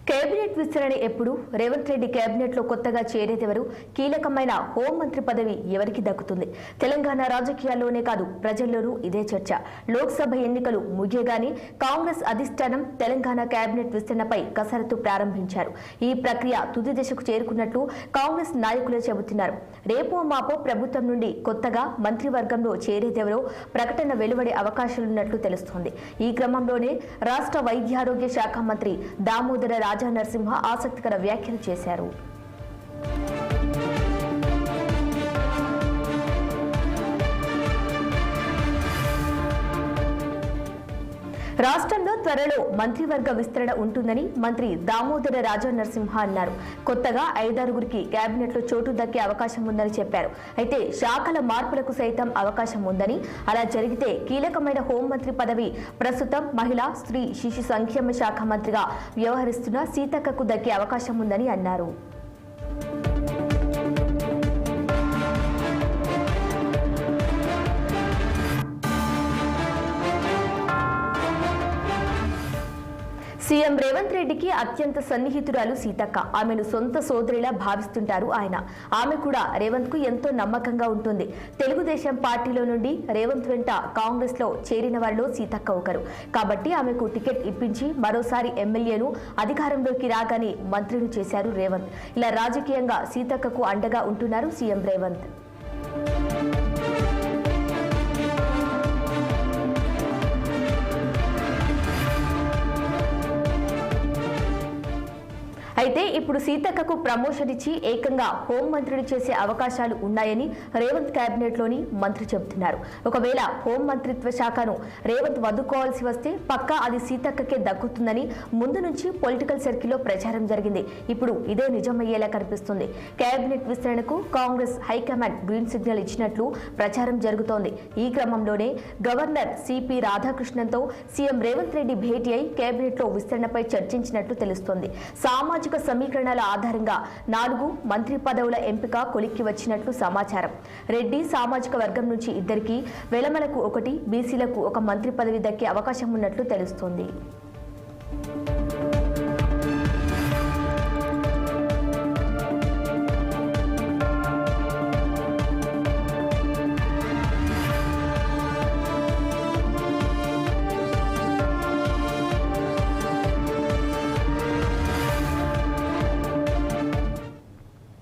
Cabinet విస్తరణ ఎప్పుడు? Revanth Reddy cabinet లో కొత్తగా చేరేదెవరు? కీలకమైన హోంమంత్రి పదవి ఎవరికి దక్కుతుంది? తెలంగాణ రాజకీయాల్లోనే కాదు, ప్రజల్లోనూ ఇదే చర్చ. లోక్సభ ఎన్నికలు ముగియగానే కాంగ్రెస్ అధిష్టానం తెలంగాణ కేబినెట్ విస్తరణపై కసరత్తు ప్రారంభించారు. ఈ ప్రక్రియ తుది దశకు చేరుకున్నట్లు కాంగ్రెస్ నాయకులే చెబుతున్నారు. రేపో మాపో ప్రభుత్వం నుండి కొత్తగా మంత్రివర్గంలో చేరేదెవరో ప్రకటన వెలువడే అవకాశాలున్నట్లు తెలుస్తోంది. ఈ క్రమంలోనే రాష్ట్ర వైద్యారోగ్య శాఖ మంత్రి దామోదర రాజా నరసింహ ఆసక్తికర వ్యాఖ్యలు చేశారు. రాష్ట్రంలో త్వరలో మంత్రివర్గ విస్తరణ ఉంటుందని మంత్రి దామోదర రాజా నరసింహ అన్నారు. కొత్తగా 5-6 కేబినెట్లో చోటు దక్కే అవకాశం ఉందని చెప్పారు. అయితే శాఖల మార్పులకు సైతం అవకాశం ఉందని, అలా జరిగితే కీలకమైన హోంమంత్రి పదవి ప్రస్తుతం మహిళా, స్త్రీ, శిశు సంక్షేమ శాఖ మంత్రిగా వ్యవహరిస్తున్న సీతక్కకు దక్కే అవకాశం ఉందని అన్నారు. సీఎం రేవంత్ రెడ్డికి అత్యంత సన్నిహితురాలు సీతక్క. ఆమెను సొంత సోదరిలా భావిస్తుంటారు ఆయన. ఆమె కూడా రేవంత్ కు ఎంతో నమ్మకంగా ఉంటుంది. తెలుగుదేశం పార్టీలో నుండి రేవంత్ వెంట కాంగ్రెస్ లో చేరిన వారిలో సీతక్క ఒకరు. కాబట్టి ఆమెకు టికెట్ ఇప్పించి మరోసారి ఎమ్మెల్యేను అధికారంలోకి రాగానే మంత్రిని చేశారు రేవంత్. ఇలా రాజకీయంగా సీతక్కకు అండగా ఉంటున్నారు సీఎం రేవంత్. అయితే ఇప్పుడు సీతక్కకు ప్రమోషన్ ఇచ్చి ఏకంగా హోంమంత్రిని చేసే అవకాశాలు ఉన్నాయని రేవంత్ కేబినెట్ లోని మంత్రి చెబుతున్నారు. ఒకవేళ హోంమంత్రిత్వ శాఖను రేవంత్ వదుకోవాల్సి వస్తే పక్కా అది సీతక్కకే దక్కుతుందని ముందు నుంచి పొలిటికల్ సర్కిల్లో ప్రచారం జరిగింది. ఇప్పుడు ఇదే నిజమయ్యేలా కనిపిస్తుంది. కేబినెట్ విస్తరణకు కాంగ్రెస్ హైకమాండ్ గ్రీన్ సిగ్నల్ ఇచ్చినట్లు ప్రచారం జరుగుతోంది. ఈ క్రమంలోనే గవర్నర్ సిపి రాధాకృష్ణన్తో సీఎం రేవంత్ రెడ్డి భేటీ అయి కేబినెట్ లో విస్తరణపై చర్చించినట్లు తెలుస్తోంది. సామాజిక సమీకరణాల ఆధారంగా 4 మంత్రి పదవుల ఎంపిక కొలిక్కి వచ్చినట్లు సమాచారం. రెడ్డి సామాజిక వర్గం నుంచి 2, వెలమలకు 1, బీసీలకు 1 మంత్రి పదవి దక్కే అవకాశం ఉన్నట్లు తెలుస్తోంది.